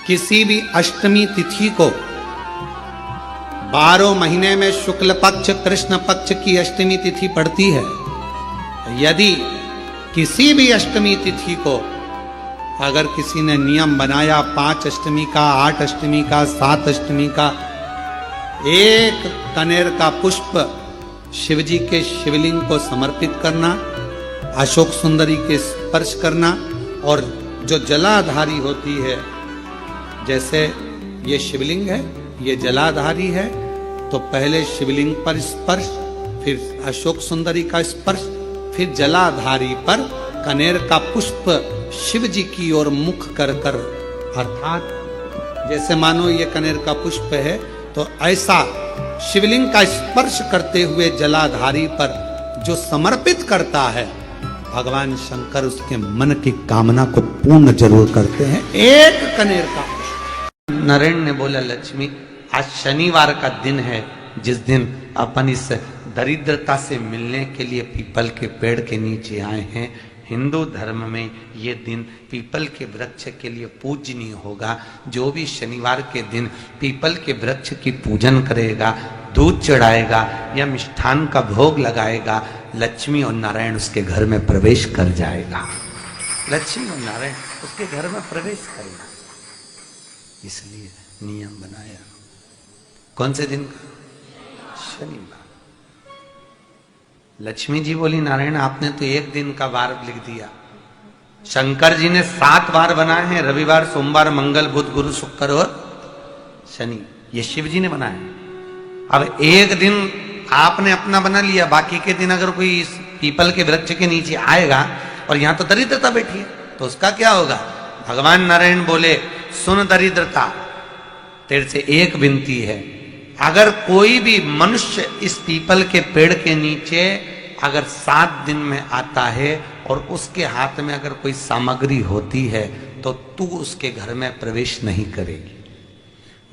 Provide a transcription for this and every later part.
किसी भी अष्टमी तिथि को 12 महीने में शुक्ल पक्ष कृष्ण पक्ष की अष्टमी तिथि पड़ती है। यदि किसी भी अष्टमी तिथि को अगर किसी ने नियम बनाया 5 अष्टमी का, 8 अष्टमी का, 7 अष्टमी का, एक कनेर का पुष्प शिवजी के शिवलिंग को समर्पित करना, अशोक सुंदरी के स्पर्श करना, और जो जलाधारी होती है, जैसे ये शिवलिंग है, ये जलाधारी है, तो पहले शिवलिंग पर स्पर्श, फिर अशोक सुंदरी का स्पर्श, फिर जलाधारी पर कनेर का पुष्प शिव जी की ओर मुख कर कर, अर्थात जैसे मानो ये कनेर का पुष्प है तो ऐसा शिवलिंग का स्पर्श करते हुए जलाधारी पर जो समर्पित करता है, भगवान शंकर उसके मन की कामना को पूर्ण जरूर करते हैं। एक कनेर का पुष्प। नरेन ने बोला, लक्ष्मी आज शनिवार का दिन है, जिस दिन अपन इस दरिद्रता से मिलने के लिए पीपल के पेड़ के नीचे आए हैं। हिंदू धर्म में ये दिन पीपल के वृक्ष के लिए पूजनीय होगा। जो भी शनिवार के दिन पीपल के वृक्ष की पूजन करेगा, दूध चढ़ाएगा या मिष्ठान का भोग लगाएगा, लक्ष्मी और नारायण उसके घर में प्रवेश कर जाएगा। लक्ष्मी और नारायण उसके घर में प्रवेश करेगा। इसलिए नियम बनाया। कौन से दिन का? शनिवार। लक्ष्मी जी बोली, नारायण आपने तो एक दिन का वार लिख दिया। शंकर जी ने 7 वार बनाए हैं, रविवार, सोमवार, मंगल, बुध, गुरु, शुक्र और शनि। ये शिव जी ने बनाया। अब एक दिन आपने अपना बना लिया, बाकी के दिन अगर कोई इस पीपल के वृक्ष के नीचे आएगा और यहां तो दरिद्रता बैठी है, तो उसका क्या होगा? भगवान नारायण बोले, सुन दरिद्रता, तेरे से एक विनती है, अगर कोई भी मनुष्य इस पीपल के पेड़ के नीचे अगर 7 दिन में आता है और उसके हाथ में अगर कोई सामग्री होती है तो तू उसके घर में प्रवेश नहीं करेगी।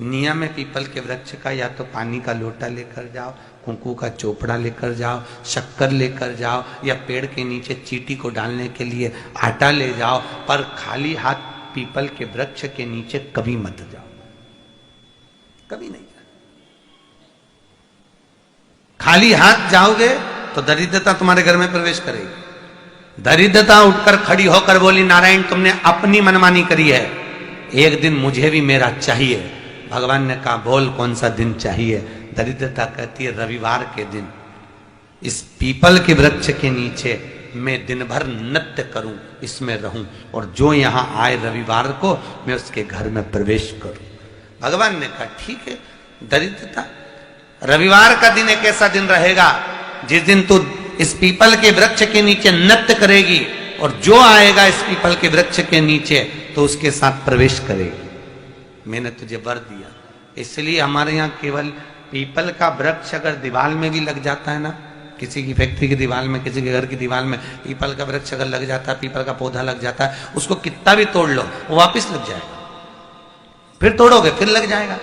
नियम है पीपल के वृक्ष का, या तो पानी का लोटा लेकर जाओ, कुंकू का चोपड़ा लेकर जाओ, शक्कर लेकर जाओ, या पेड़ के नीचे चींटी को डालने के लिए आटा ले जाओ, पर खाली हाथ पीपल के वृक्ष के नीचे कभी मत जाओ, कभी नहीं। खाली हाथ जाओगे तो दरिद्रता तुम्हारे घर में प्रवेश करेगी। दरिद्रता उठकर खड़ी होकर बोली, नारायण तुमने अपनी मनमानी करी है, एक दिन मुझे भी मेरा चाहिए। भगवान ने कहा, बोल कौन सा दिन चाहिए? दरिद्रता कहती है, रविवार के दिन इस पीपल के वृक्ष के नीचे मैं दिन भर नृत्य करूं, इसमें रहूं, और जो यहां आए रविवार को मैं उसके घर में प्रवेश करूं। भगवान ने कहा, ठीक है। दरिद्रता, रविवार का दिन एक ऐसा दिन रहेगा जिस दिन तू इस पीपल के वृक्ष के नीचे नृत्य करेगी, और जो आएगा इस पीपल के वृक्ष के नीचे तो उसके साथ प्रवेश करेगी। मैंने तुझे वर दिया। इसलिए हमारे यहाँ केवल पीपल का वृक्ष अगर दीवार में भी लग जाता है ना, किसी की फैक्ट्री की दीवार में, किसी के घर की दीवार में पीपल का वृक्ष अगर लग जाता है, पीपल का पौधा लग जाता है, उसको कितना भी तोड़ लो वो वापिस लग जाएगा। फिर तोड़ोगे फिर लग जाएगा।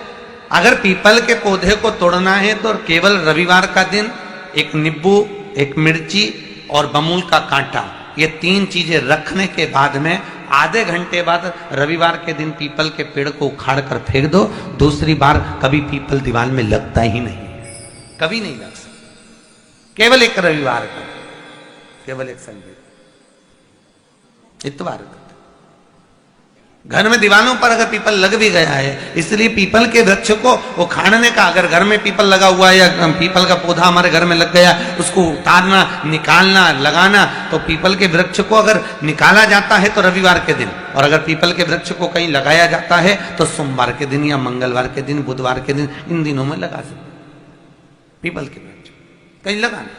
अगर पीपल के पौधे को तोड़ना है तो केवल रविवार का दिन एक नींबू, एक मिर्ची और बमूल का कांटा, ये 3 चीजें रखने के बाद में आधे घंटे बाद रविवार के दिन पीपल के पेड़ को उखाड़ कर फेंक दो। दूसरी बार कभी पीपल दीवार में लगता ही नहीं, कभी नहीं लग सकता। केवल एक रविवार का, केवल एक संडे, इतवार का। घर में दीवारों पर अगर पीपल लग भी गया है, इसलिए पीपल के वृक्ष को उखाड़ने का, अगर घर में पीपल लगा हुआ है या पीपल का पौधा हमारे घर में लग गया, उसको उतारना, निकालना, लगाना, तो पीपल के वृक्ष को अगर निकाला जाता है तो रविवार के दिन, और अगर पीपल के वृक्ष को कहीं लगाया जाता है तो सोमवार के दिन या मंगलवार के दिन, बुधवार के दिन, इन दिनों में लगा सकते पीपल के वृक्ष कहीं लगाना।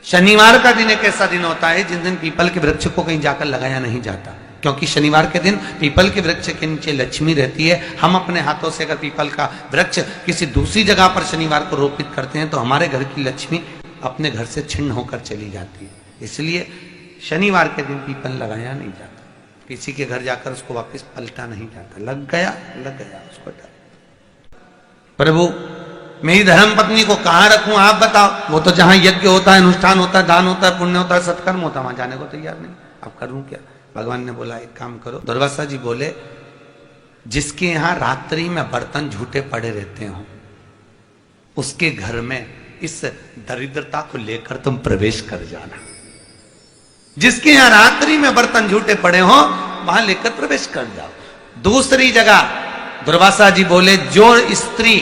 शनिवार का दिन एक ऐसा दिन होता है जिस दिन पीपल के वृक्ष को कहीं जाकर लगाया नहीं जाता, क्योंकि शनिवार के दिन पीपल के वृक्ष के नीचे लक्ष्मी रहती है। हम अपने हाथों से अगर पीपल का वृक्ष किसी दूसरी जगह पर शनिवार को रोपित करते हैं तो हमारे घर की लक्ष्मी अपने घर से छिन्न होकर चली जाती है। इसलिए शनिवार के दिन पीपल लगाया नहीं जाता, किसी के घर जाकर उसको वापस पलटा नहीं जाता। लग गया उसको प्रभु मेरी धर्म पत्नी को कहाँ रखूं आप बताओ? वो तो जहां यज्ञ होता है, अनुष्ठान होता है, दान होता है, पुण्य होता है, सत्कर्म होता है, वहां जाने को तैयार नहीं। अब करूं क्या? भगवान ने बोला एक काम करो। दुर्वासा जी बोले, जिसके यहां रात्रि में बर्तन झूठे पड़े रहते हो, उसके घर में इस दरिद्रता को लेकर तुम प्रवेश कर जाना। जिसके यहां रात्रि में बर्तन झूठे पड़े हो, वहां लेकर प्रवेश कर जाओ। दूसरी जगह दुर्वासा जी बोले, जो स्त्री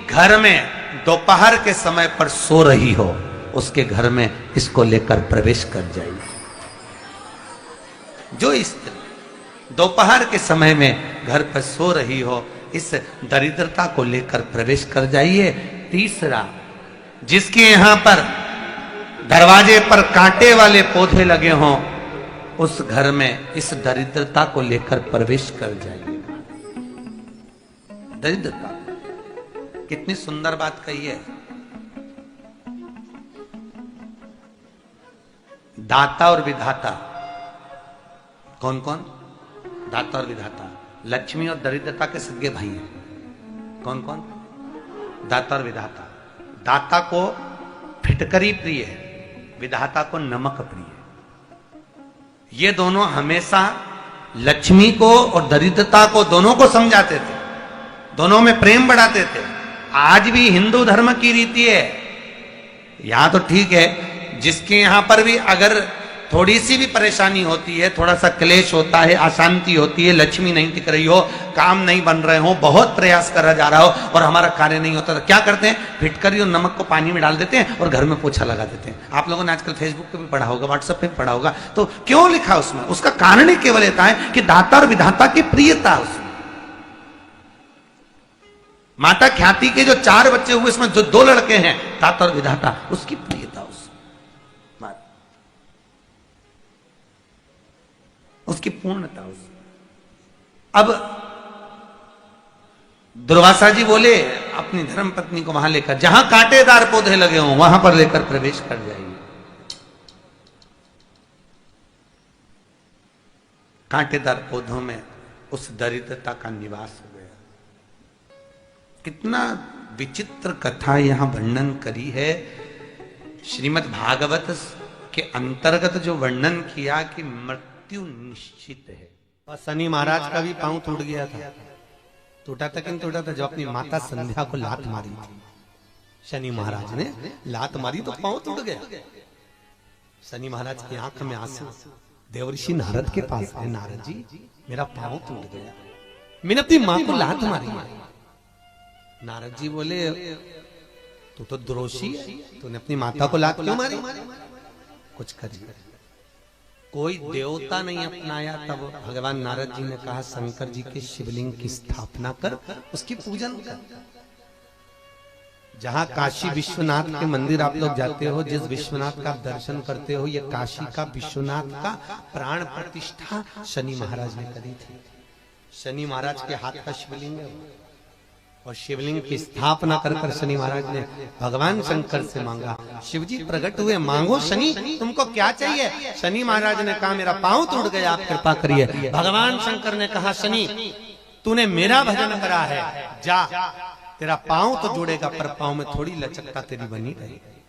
घर में दोपहर के समय पर सो रही हो, उसके घर में इसको लेकर प्रवेश कर जाइए। जो स्त्री दोपहर के समय में घर पर सो रही हो, इस दरिद्रता को लेकर प्रवेश कर जाइए। तीसरा, जिसके यहां पर दरवाजे पर कांटे वाले पौधे लगे हों, उस घर में इस दरिद्रता को लेकर प्रवेश कर जाइएगा। दरिद्रता, कितनी सुंदर बात कही है। दाता और विधाता, कौन कौन? दाता और विधाता। लक्ष्मी और दरिद्रता के सगे भाई हैं। कौन कौन? दाता और विधाता। दाता को फिटकरी प्रिय है, विधाता को नमक प्रिय है। ये दोनों हमेशा लक्ष्मी को और दरिद्रता को, दोनों को समझाते थे, दोनों में प्रेम बढ़ाते थे। आज भी हिंदू धर्म की रीति है। यहां तो ठीक है, जिसके यहां पर भी अगर थोड़ी सी भी परेशानी होती है, थोड़ा सा क्लेश होता है, अशांति होती है, लक्ष्मी नहीं टिक रही हो, काम नहीं बन रहे हो, बहुत प्रयास करा जा रहा हो और हमारा कार्य नहीं होता, तो क्या करते हैं? फिटकरी और नमक को पानी में डाल देते हैं और घर में पोछा लगा देते हैं। आप लोगों ने आजकल फेसबुक पे भी पढ़ा होगा, व्हाट्सएप पे भी पढ़ा होगा। तो क्यों लिखा उसमें? उसका कारण ही केवल इतना है कि दाता और विधाता की प्रियता उसमें। माता ख्याति के जो 4 बच्चे हुए, इसमें जो 2 लड़के हैं, दाता और विधाता, उसकी प्रियता, उसकी पूर्णता। अब दुर्वासा जी बोले अपनी धर्म पत्नी को वहां लेकर, जहां कांटेदार पौधे लगे हों, वहां पर लेकर प्रवेश कर जाइए। कांटेदार पौधों में उस दरिद्रता का निवास हो गया। कितना विचित्र कथा यहां वर्णन करी है। श्रीमद् भागवत के अंतर्गत जो वर्णन किया कि मृत्यु निश्चित है। और शनि महाराज का भी पांव टूट गया था। टूटा था कि नहीं टूटा था? जब अपनी माता संध्या को लात मारी थी, शनि महाराज ने लात मारी तो पांव टूट गया। शनि महाराज की आंख में आंसू। देवर्षि नारद के पास है, नारद जी मेरा पांव टूट गया, मैंने अपनी मां को लात मारी। नारद जी बोले, तू तो द्रोषी है, तूने अपनी माता को लात क्यों मारी? कुछ करिए। कोई देवता नहीं अपनाया। तब भगवान नारद जी ने कहा, शंकर जी के शिवलिंग की स्थापना कर, उसकी पूजन कर। जहां काशी विश्वनाथ के मंदिर आप लोग जाते हो, जिस विश्वनाथ का दर्शन करते हो, ये काशी का विश्वनाथ का प्राण प्रतिष्ठा शनि महाराज ने करी थी। शनि महाराज के हाथ का शिवलिंग है, और शिवलिंग की स्थापना कर कर शनि महाराज ने भगवान शंकर से मांगा। शिव जी प्रकट हुए, मांगो शनि, तुमको क्या चाहिए? शनि महाराज ने कहा, मेरा पांव टूट गया, आप कृपा करिए। भगवान शंकर ने कहा, शनि तूने मेरा भजन करा है, जा, तेरा पांव तो जुड़ेगा, पर पांव में थोड़ी लचकता तेरी बनी रहेगी।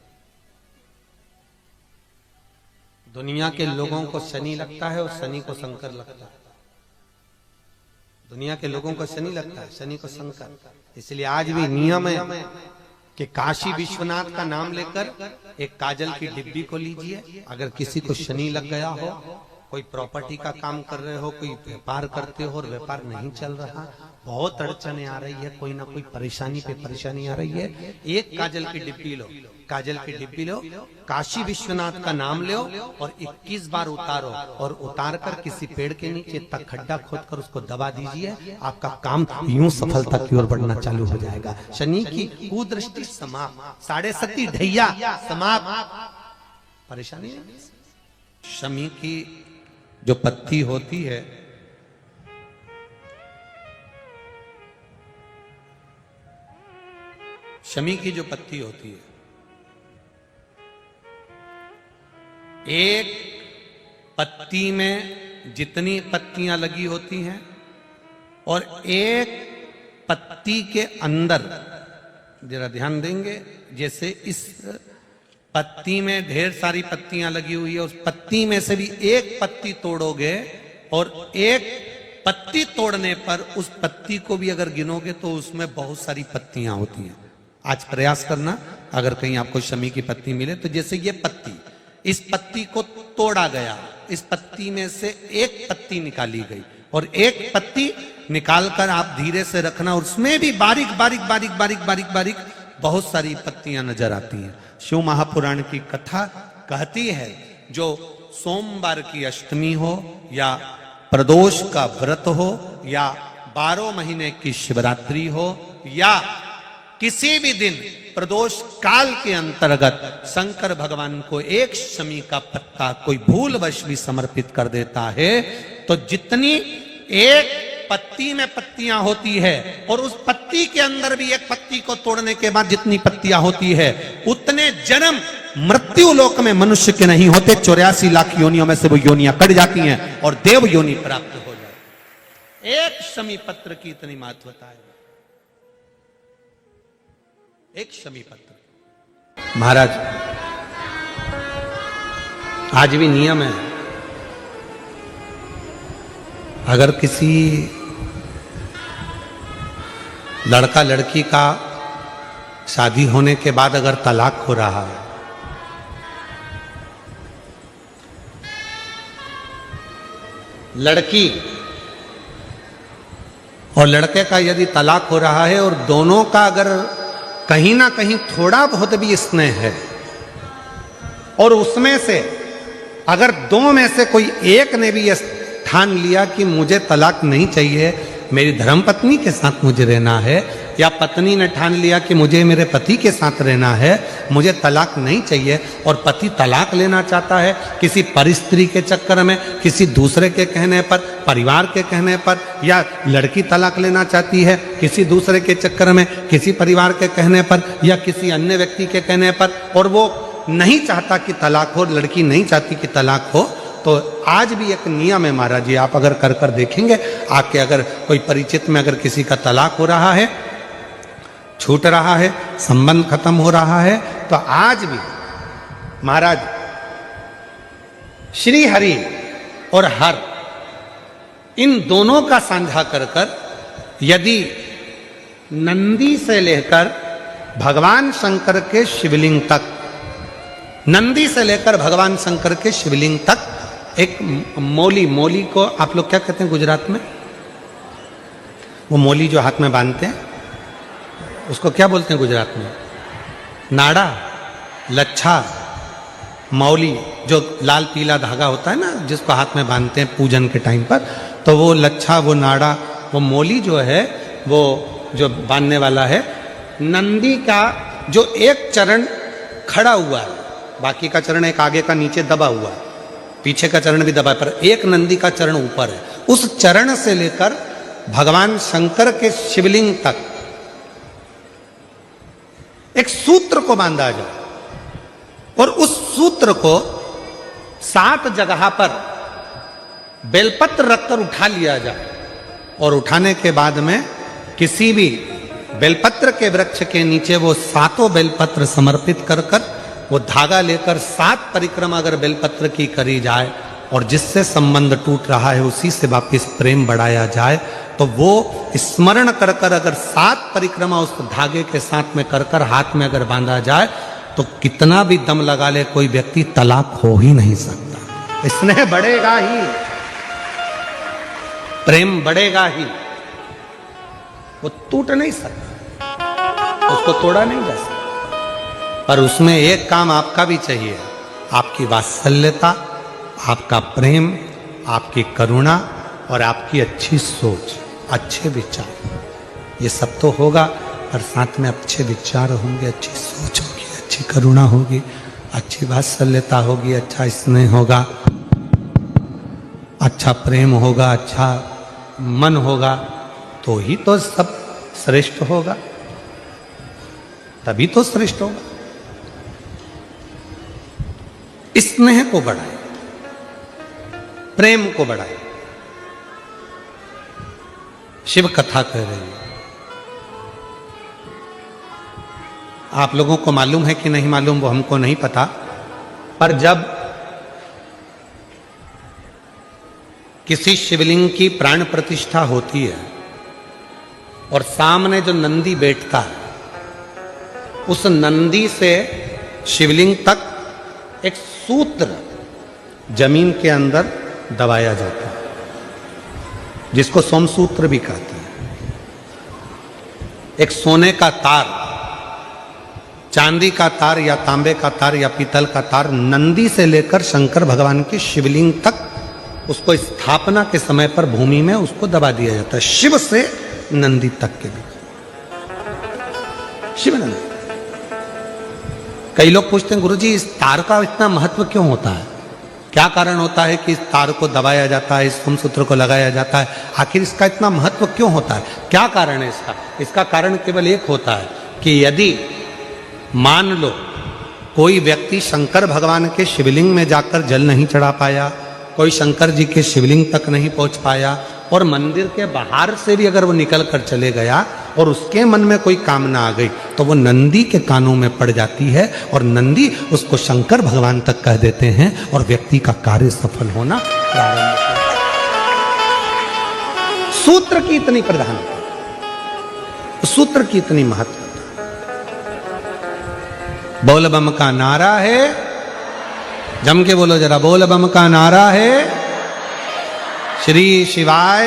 दुनिया के लोगों को शनि लगता है और शनि को शंकर लगता है। दुनिया के लोगों को शनि लगता है, शनि को शंकर। इसलिए आज भी नियम है कि काशी विश्वनाथ का नाम लेकर एक काजल की डिब्बी को लीजिए। अगर किसी को शनि लग गया हो, कोई प्रॉपर्टी का काम कर रहे हो, कोई व्यापार करते हो और व्यापार नहीं चल रहा, बहुत अड़चने आ रही है, कोई ना कोई परेशानी पे परेशानी आ रही है, एक काजल की डिब्बी लो, काजल की डिब्बी लो, काशी विश्वनाथ का नाम लो और 21 बार उतारो, और उतार कर किसी पेड़ के नीचे तक खड्डा खोद कर उसको दबा दीजिए। आपका काम यूं सफलता की ओर बढ़ना चालू हो जाएगा। शनि की कुदृष्टि समाप्त, 7.5 ढैया समाप्त, परेशानी नहीं। शनि की जो पत्ती होती है, शमी की जो पत्ती होती है, एक पत्ती में जितनी पत्तियां लगी होती हैं और एक पत्ती के अंदर, जरा ध्यान देंगे, जैसे इस पत्ती में ढेर सारी पत्तियां लगी हुई है, उस पत्ती में से भी एक पत्ती तोड़ोगे और एक पत्ती तोड़ने पर उस पत्ती को भी अगर गिनोगे तो उसमें बहुत सारी पत्तियां होती हैं। आज प्रयास करना, अगर कहीं आपको शमी की पत्ती मिले तो जैसे ये पत्ती, इस पत्ती को तोड़ा गया, इस पत्ती में से एक पत्ती निकाली गई और एक पत्ती निकालकर आप धीरे से रखना, उसमें भी बारीक बारीक बारीक बारीक बारीक बारीक बहुत सारी पत्तियां नजर आती हैं। शिव महापुराण की कथा कहती है, जो सोमवार की अष्टमी हो या प्रदोष का व्रत हो या 12 महीने की शिवरात्रि हो या किसी भी दिन प्रदोष काल के अंतर्गत शंकर भगवान को एक शमी का पत्ता कोई भूलवश भी समर्पित कर देता है, तो जितनी एक पत्ती में पत्तियां होती है और उस पत्ती के अंदर भी एक पत्ती को तोड़ने के बाद जितनी पत्तियां होती है, उतने जन्म मृत्यु लोक में मनुष्य के नहीं होते। 84 लाख योनियों में से वो योनियां कट जाती हैं और देव योनि प्राप्त हो जाती। एक शमी पत्र की इतनी महत्वता है, एक शमी पत्र। महाराज आज भी नियम है, अगर किसी लड़का लड़की का शादी होने के बाद अगर तलाक हो रहा है, लड़की और लड़के का यदि तलाक हो रहा है और दोनों का अगर कहीं ना कहीं थोड़ा बहुत भी स्नेह है और उसमें से अगर दो में से कोई एक ने भी ठान लिया कि मुझे तलाक नहीं चाहिए, मेरी धर्मपत्नी के साथ मुझे रहना है, या पत्नी ने ठान लिया कि मुझे मेरे पति के साथ रहना है, मुझे तलाक नहीं चाहिए, और पति तलाक लेना चाहता है किसी परिस्त्री के चक्कर में, किसी दूसरे के कहने पर, परिवार के कहने पर, या लड़की तलाक लेना चाहती है किसी दूसरे के चक्कर में, किसी परिवार के कहने पर या किसी अन्य व्यक्ति के कहने पर, और वो नहीं चाहता कि तलाक हो, लड़की नहीं चाहती कि तलाक हो, तो आज भी एक नियम है महाराज जी, आप अगर कर कर देखेंगे, आके अगर कोई परिचित में अगर किसी का तलाक हो रहा है, छूट रहा है, संबंध खत्म हो रहा है, तो आज भी महाराज श्री हरि और हर इन दोनों का साझा कर कर यदि नंदी से लेकर भगवान शंकर के शिवलिंग तक, नंदी से लेकर भगवान शंकर के शिवलिंग तक एक मौली, मौली को आप लोग क्या कहते हैं गुजरात में? वो मौली जो हाथ में बांधते हैं उसको क्या बोलते हैं गुजरात में? नाड़ा, लच्छा, मौली, जो लाल पीला धागा होता है ना जिसको हाथ में बांधते हैं पूजन के टाइम पर, तो वो लच्छा, वो नाड़ा, वो मौली जो है वो जो बांधने वाला है, नंदी का जो एक चरण खड़ा हुआ है, बाकी का चरण एक आगे का नीचे दबा हुआ है, पीछे का चरण भी दबा है, पर एक नंदी का चरण ऊपर है, उस चरण से लेकर भगवान शंकर के शिवलिंग तक एक सूत्र को बांधा जाए और उस सूत्र को 7 जगह पर बेलपत्र रखकर उठा लिया जाए, और उठाने के बाद में किसी भी बेलपत्र के वृक्ष के नीचे वो 7 बेलपत्र समर्पित कर कर वो धागा लेकर 7 परिक्रमा अगर बेलपत्र की करी जाए और जिससे संबंध टूट रहा है उसी से वापिस प्रेम बढ़ाया जाए, तो वो स्मरण कर कर अगर 7 परिक्रमा उस धागे के साथ में कर कर हाथ में अगर बांधा जाए, तो कितना भी दम लगा ले कोई व्यक्ति तलाक हो ही नहीं सकता। स्नेह बढ़ेगा ही, प्रेम बढ़ेगा ही, वो टूट नहीं सकता, उसको तोड़ा नहीं जा सकता। पर उसमें एक काम आपका भी चाहिए, आपकी वात्सल्यता, आपका प्रेम, आपकी करुणा और आपकी अच्छी सोच, अच्छे विचार, ये सब तो होगा, पर साथ में अच्छे विचार होंगे, अच्छी सोच होगी, अच्छी करुणा होगी, अच्छी वात्सल्यता होगी, अच्छा स्नेह होगा, अच्छा प्रेम होगा, अच्छा मन होगा, तो ही तो सब श्रेष्ठ होगा, तभी तो श्रेष्ठ होगा। स्नेह को बढ़ाए, प्रेम को बढ़ाए। शिव कथा कह रही है, आप लोगों को मालूम है कि नहीं मालूम वो हमको नहीं पता, पर जब किसी शिवलिंग की प्राण प्रतिष्ठा होती है और सामने जो नंदी बैठता है, उस नंदी से शिवलिंग तक एक सूत्र जमीन के अंदर दबाया जाता है, जिसको सोमसूत्र भी कहते हैं। एक सोने का तार, चांदी का तार या तांबे का तार या पीतल का तार नंदी से लेकर शंकर भगवान की शिवलिंग तक उसको स्थापना के समय पर भूमि में उसको दबा दिया जाता है। शिव से नंदी तक के बीच, शिव नंदी। कई लोग पूछते हैं गुरुजी इस तार का इतना महत्व क्यों होता है, क्या कारण होता है कि इस तार को दबाया जाता है, इस सोमसूत्र को लगाया जाता है, आखिर इसका इतना महत्व क्यों होता है, क्या कारण है इसका? इसका कारण केवल एक होता है कि यदि मान लो कोई व्यक्ति शंकर भगवान के शिवलिंग में जाकर जल नहीं चढ़ा पाया, कोई शंकर जी के शिवलिंग तक नहीं पहुंच पाया और मंदिर के बाहर से भी अगर वो निकल कर चले गया और उसके मन में कोई कामना आ गई तो वो नंदी के कानों में पड़ जाती है और नंदी उसको शंकर भगवान तक कह देते हैं और व्यक्ति का कार्य सफल होना प्रारंभ होता है। सूत्र की इतनी प्रधानता, सूत्र की इतनी महत्व। बोल बम का नारा है, जम के बोलो जरा, बोल बम का नारा है, श्री शिवाय